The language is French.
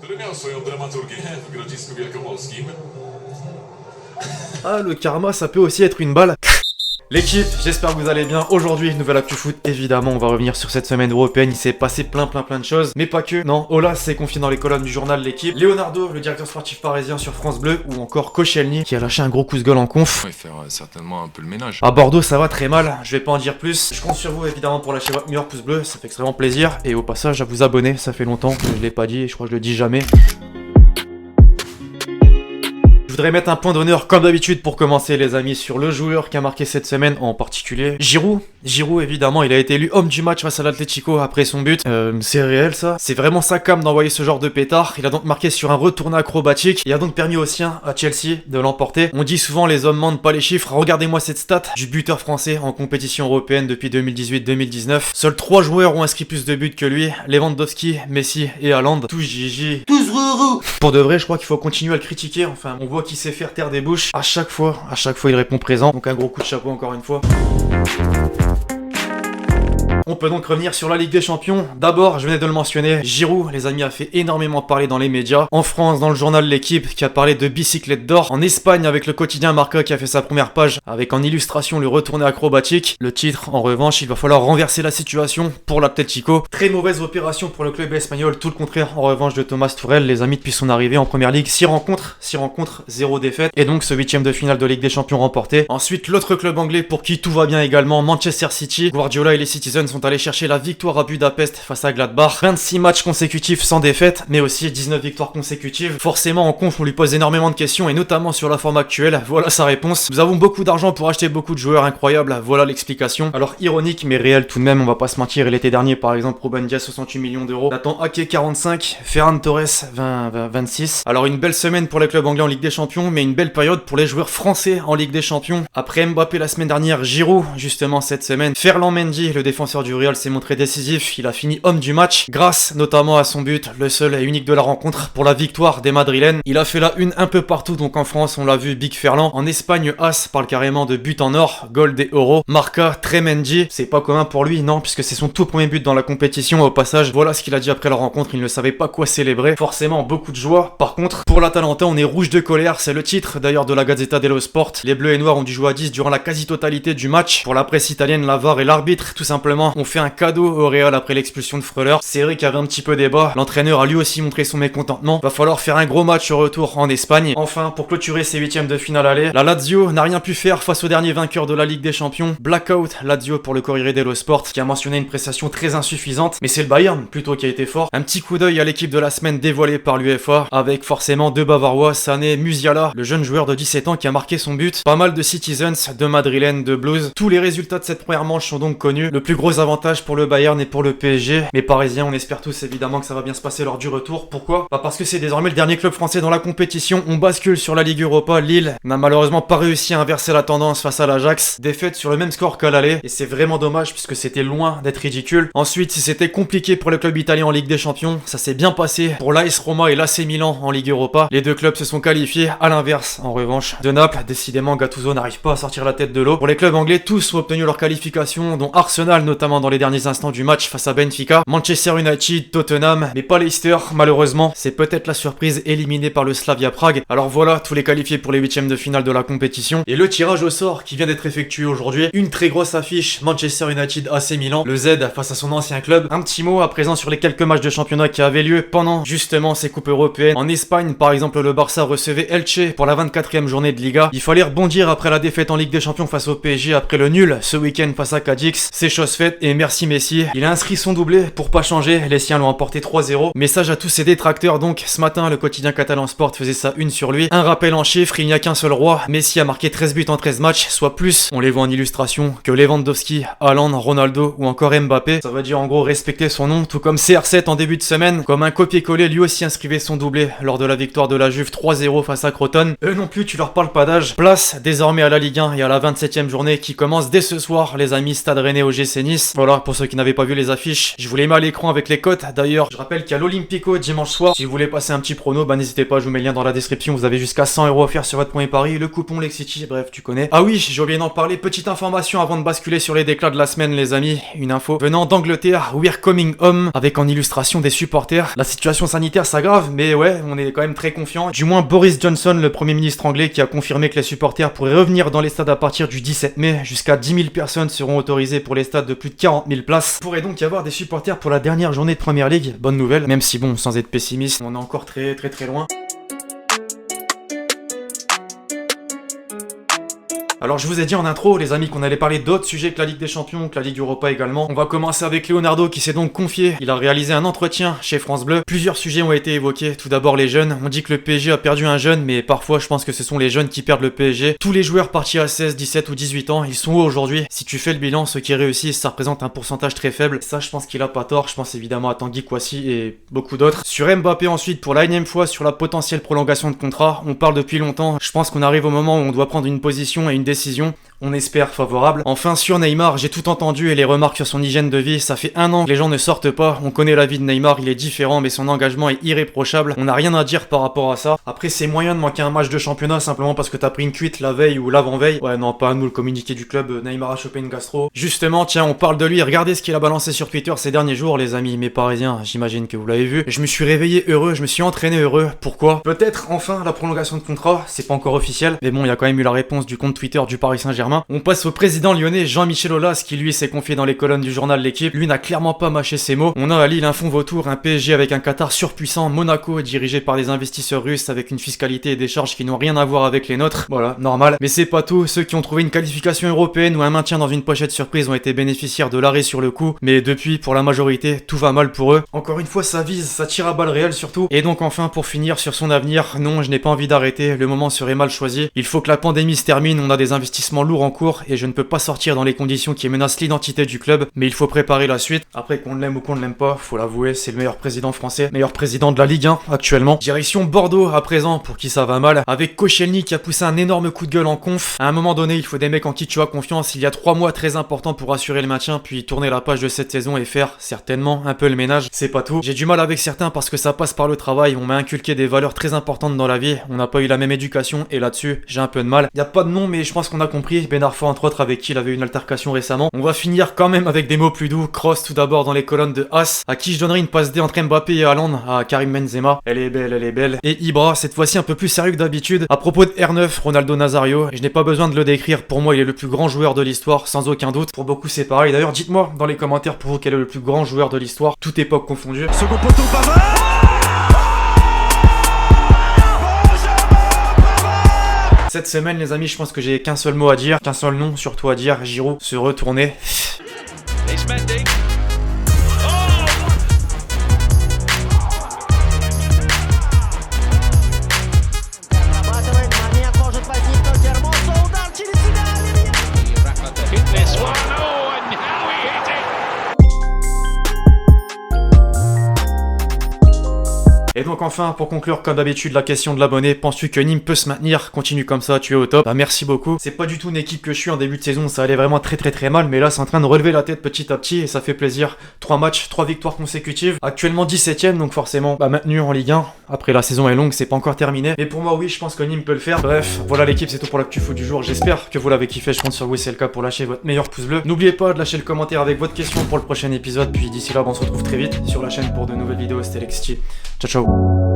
który miał swoją dramaturgię w Grodzisku Wielkopolskim. Ah, le karma, ça peut aussi être une balle. L'équipe, j'espère que vous allez bien. Aujourd'hui, nouvelle actu foot, évidemment, on va revenir sur cette semaine européenne. Il s'est passé plein de choses, mais pas que. Non, Ola s'est confié dans les colonnes du journal L'équipe. Leonardo, le directeur sportif parisien sur France Bleu, ou encore Koscielny, qui a lâché un gros coup de gueule en conf. Il va faire certainement un peu le ménage. À Bordeaux, ça va très mal, je vais pas en dire plus. Je compte sur vous, évidemment, pour lâcher votre meilleur pouce bleu, ça fait extrêmement plaisir. Et au passage, à vous abonner, ça fait longtemps que je l'ai pas dit, et je crois que je le dis jamais. Je voudrais mettre un point d'honneur comme d'habitude pour commencer les amis sur le joueur qui a marqué cette semaine en particulier. Giroud évidemment, il a été élu homme du match face à l'Atlético après son but. C'est réel ça. C'est vraiment sa came d'envoyer ce genre de pétard. Il a donc marqué sur un retourné acrobatique. Il a donc permis aux siens à Chelsea de l'emporter. On dit souvent les hommes mentent pas les chiffres. Regardez-moi cette stat du buteur français en compétition européenne depuis 2018-2019. Seuls 3 joueurs ont inscrit plus de buts que lui. Lewandowski, Messi et Haaland. Tous Gigi. Tous Rourou. Pour de vrai, je crois qu'il faut continuer à le critiquer. Enfin, on voit qu'il sait faire taire des bouches. À chaque fois, il répond présent. Donc un gros coup de chapeau encore une fois. On peut donc revenir sur la Ligue des Champions. D'abord, je venais de le mentionner, Giroud, les amis, a fait énormément parler dans les médias. En France, dans le journal L'équipe, qui a parlé de bicyclette d'or. En Espagne, avec le quotidien Marca, qui a fait sa première page, avec en illustration le retourné acrobatique. Le titre, en revanche, il va falloir renverser la situation pour l'Atlético. Très mauvaise opération pour le club espagnol, tout le contraire, en revanche, de Thomas Tuchel. Les amis, depuis son arrivée en première ligue, 6 rencontres, 0 défaite. Et donc, ce 8ème de finale de Ligue des Champions remporté. Ensuite, l'autre club anglais pour qui tout va bien également, Manchester City. Guardiola et les Citizens sont allés chercher la victoire à Budapest face à Gladbach. 26 matchs consécutifs sans défaite, mais aussi 19 victoires consécutives. Forcément, en conf, on lui pose énormément de questions, et notamment sur la forme actuelle. Voilà sa réponse. Nous avons beaucoup d'argent pour acheter beaucoup de joueurs incroyables. Voilà l'explication. Alors, ironique, mais réel tout de même, on va pas se mentir. L'été dernier, par exemple, Ruben Dias, 68 millions d'euros. Nathan Ake, 45. Ferran Torres, 26. Alors, une belle semaine pour les clubs anglais en Ligue des Champions, mais une belle période pour les joueurs français en Ligue des Champions. Après Mbappé la semaine dernière, Giroud, justement cette semaine. Ferland Mendy, le défenseur du Real, s'est montré décisif, il a fini homme du match, grâce notamment à son but, le seul et unique de la rencontre, pour la victoire des Madrilènes. Il a fait la une un peu partout, donc en France on l'a vu, Big Ferland. En Espagne, As parle carrément de but en or, Gold et Euro. Marca, Tremendi, c'est pas commun pour lui, non, puisque c'est son tout premier but dans la compétition. Au passage, voilà ce qu'il a dit après la rencontre, il ne savait pas quoi célébrer. Forcément, beaucoup de joie. Par contre, pour l'Atalanta, on est rouge de colère, c'est le titre d'ailleurs de la Gazzetta dello Sport. Les bleus et noirs ont dû jouer à 10 durant la quasi-totalité du match. Pour la presse italienne, la VAR et l'arbitre, tout simplement, ont fait un cadeau au Real après l'expulsion de Freuler. C'est vrai qu'il y avait un petit peu débat. L'entraîneur a lui aussi montré son mécontentement. Va falloir faire un gros match au retour en Espagne. Enfin, pour clôturer ces 8ème de finale aller, la Lazio n'a rien pu faire face au dernier vainqueur de la Ligue des Champions. Blackout Lazio pour le Corriere dello Sport, qui a mentionné une prestation très insuffisante. Mais c'est le Bayern plutôt qui a été fort. Un petit coup d'œil à l'équipe de la semaine dévoilée par l'UEFA, avec forcément deux Bavarois, Sané, Musiala, le jeune joueur de 17 ans qui a marqué son but. Pas mal de Citizens, de Madrilène, de Blues. Tous les résultats de cette première manche sont donc connus. Le plus gros avantage pour le Bayern et pour le PSG. Mais Parisiens, on espère tous évidemment que ça va bien se passer lors du retour. Pourquoi ? Parce que c'est désormais le dernier club français dans la compétition. On bascule sur la Ligue Europa. Lille n'a malheureusement pas réussi à inverser la tendance face à l'Ajax. Défaite sur le même score qu'à l'aller. Et c'est vraiment dommage puisque c'était loin d'être ridicule. Ensuite, si c'était compliqué pour le club italien en Ligue des Champions, ça s'est bien passé pour l'AS Roma et l'AC Milan en Ligue Europa. Les deux clubs se sont qualifiés. À l'inverse, en revanche, de Naples, décidément Gattuso n'arrive pas à sortir la tête de l'eau. Pour les clubs anglais, tous ont obtenu leur qualification, dont Arsenal notamment dans les derniers instants du match face à Benfica. Manchester United, Tottenham, mais pas Leicester, malheureusement. C'est peut-être la surprise, éliminée par le Slavia Prague. Alors voilà, tous les qualifiés pour les 8ème de finale de la compétition. Et le tirage au sort qui vient d'être effectué aujourd'hui. Une très grosse affiche, Manchester United AC Milan. Le Z face à son ancien club. Un petit mot à présent sur les quelques matchs de championnat qui avaient lieu pendant justement ces coupes européennes. En Espagne, par exemple, le Barça recevait Elche pour la 24ème journée de Liga. Il fallait rebondir après la défaite en Ligue des Champions face au PSG, après le nul ce week-end face à Cadix. C'est chose faite et merci Messi. Il a inscrit son doublé pour pas changer. Les siens l'ont emporté 3-0. Message à tous ses détracteurs donc. Ce matin, le quotidien catalan Sport faisait sa une sur lui. Un rappel en chiffres, il n'y a qu'un seul roi. Messi a marqué 13 buts en 13 matchs, soit plus, on les voit en illustration, que Lewandowski, Haaland, Ronaldo ou encore Mbappé. Ça veut dire en gros respecter son nom, tout comme CR7 en début de semaine. Comme un copier-coller, lui aussi inscrivait son doublé lors de la victoire de la Juve 3-0 face à Crotone. Eux non plus, tu leur parles pas d'âge. Place désormais à la Ligue 1 et à la 27ème journée qui commence dès ce soir, les amis. Stade Rennais au GC Nice. Nice. Voilà, pour ceux qui n'avaient pas vu les affiches, je vous les mets à l'écran avec les cotes. D'ailleurs, je rappelle qu'il y a l'Olympico dimanche soir. Si vous voulez passer un petit prono, bah n'hésitez pas, je vous mets le lien dans la description. Vous avez jusqu'à 100 € offerts sur votre point pari, le coupon Lexity, bref, tu connais. Ah oui, j'ai oublié d'en parler. Petite information avant de basculer sur les déclats de la semaine, les amis. Une info venant d'Angleterre, we're coming home, avec en illustration des supporters. La situation sanitaire s'aggrave, mais ouais, on est quand même très confiant. Du moins, Boris Johnson, le premier ministre anglais, qui a confirmé que les supporters pourraient revenir dans les stades à partir du 17 mai. Jusqu'à 10 000 personnes seront autorisées pour les stades de plus de 40 000 places. Il pourrait donc y avoir des supporters pour la dernière journée de Première Ligue. Bonne nouvelle, même si bon, sans être pessimiste, on est encore très loin. Alors je vous ai dit en intro, les amis, qu'on allait parler d'autres sujets que la Ligue des Champions, que la Ligue Europa également. On va commencer avec Leonardo qui s'est donc confié. Il a réalisé un entretien chez France Bleu. Plusieurs sujets ont été évoqués. Tout d'abord les jeunes. On dit que le PSG a perdu un jeune, mais parfois je pense que ce sont les jeunes qui perdent le PSG. Tous les joueurs partis à 16, 17 ou 18 ans, ils sont où aujourd'hui? Si tu fais le bilan, ceux qui réussissent, ça représente un pourcentage très faible. Ça, je pense qu'il a pas tort. Je pense évidemment à Tanguy Kouassi et beaucoup d'autres. Sur Mbappé ensuite, pour la énième fois sur la potentielle prolongation de contrat, on parle depuis longtemps. Je pense qu'on arrive au moment où on doit prendre une position et une décision. On espère favorable. Enfin sur Neymar, j'ai tout entendu et les remarques sur son hygiène de vie, ça fait 1 an que les gens ne sortent pas. On connaît la vie de Neymar, il est différent mais son engagement est irréprochable. On n'a rien à dire par rapport à ça. Après c'est moyen de manquer un match de championnat simplement parce que t'as pris une cuite la veille ou l'avant-veille. Ouais non, pas à nous le communiqué du club, Neymar a chopé une gastro. Justement, tiens, on parle de lui, regardez ce qu'il a balancé sur Twitter ces derniers jours les amis, mes parisiens, j'imagine que vous l'avez vu. Je me suis réveillé heureux, je me suis entraîné heureux. Pourquoi? Peut-être enfin la prolongation de contrat, c'est pas encore officiel. Mais bon, il y a quand même eu la réponse du compte Twitter du Paris Saint-Germain. On passe au président lyonnais Jean-Michel Aulas qui lui s'est confié dans les colonnes du journal L'Équipe. Lui n'a clairement pas mâché ses mots. On a à Lille un fond vautour, un PSG avec un Qatar surpuissant, Monaco dirigé par des investisseurs russes avec une fiscalité et des charges qui n'ont rien à voir avec les nôtres. Voilà, normal. Mais c'est pas tout, ceux qui ont trouvé une qualification européenne ou un maintien dans une pochette surprise ont été bénéficiaires de l'arrêt sur le coup. Mais depuis, pour la majorité, tout va mal pour eux. Encore une fois, ça vise, ça tire à balles réelles surtout. Et donc enfin, pour finir sur son avenir, non, je n'ai pas envie d'arrêter, le moment serait mal choisi. Il faut que la pandémie se termine, on a des investissements lourds en cours et je ne peux pas sortir dans les conditions qui menacent l'identité du club, mais il faut préparer la suite. Après qu'on l'aime ou qu'on ne l'aime pas, faut l'avouer, c'est le meilleur président français, meilleur président de la Ligue 1 actuellement. Direction Bordeaux à présent, pour qui ça va mal, avec Koscielny qui a poussé un énorme coup de gueule en conf. À un moment donné, il faut des mecs en qui tu as confiance. Il y a 3 mois très importants pour assurer le maintien, puis tourner la page de cette saison et faire certainement un peu le ménage. C'est pas tout. J'ai du mal avec certains parce que ça passe par le travail. On m'a inculqué des valeurs très importantes dans la vie. On n'a pas eu la même éducation et là-dessus, j'ai un peu de mal. Y a pas de nom, mais je pense qu'on a compris. Ben Arfa entre autres, avec qui il avait une altercation récemment. On va finir quand même avec des mots plus doux. Kroos tout d'abord dans les colonnes de As, à qui je donnerai une passe D entre Mbappé et Haaland, à Karim Benzema. Elle est belle, elle est belle. Et Ibra, cette fois-ci un peu plus sérieux que d'habitude. À propos de R9, Ronaldo Nazario, je n'ai pas besoin de le décrire. Pour moi, il est le plus grand joueur de l'histoire, sans aucun doute. Pour beaucoup, c'est pareil. D'ailleurs, dites-moi dans les commentaires pour vous quel est le plus grand joueur de l'histoire, toute époque confondue. Second poteau, Pavard. Cette semaine, les amis, je pense que j'ai qu'un seul mot à dire, qu'un seul nom surtout à dire, Giroud, se retourner. Et donc enfin, pour conclure, comme d'habitude, la question de l'abonné, penses-tu que Nîmes peut se maintenir? Continue comme ça, tu es au top. Bah merci beaucoup. C'est pas du tout une équipe que je suis en début de saison, ça allait vraiment très mal, mais là c'est en train de relever la tête petit à petit et ça fait plaisir. 3 matchs, 3 victoires consécutives. Actuellement 17ème, donc forcément, maintenu en Ligue 1. Après la saison est longue, c'est pas encore terminé. Mais pour moi oui, je pense que Nîmes peut le faire. Bref, voilà l'équipe, c'est tout pour l'actu foot du jour. J'espère que vous l'avez kiffé, je compte sur vous si c'est le cas pour lâcher votre meilleur pouce bleu. N'oubliez pas de lâcher le commentaire avec votre question pour le prochain épisode, puis d'ici là, on se retrouve très vite sur la chaîne pour de nouvelles vidéos. C'était Lexity. Ciao ciao.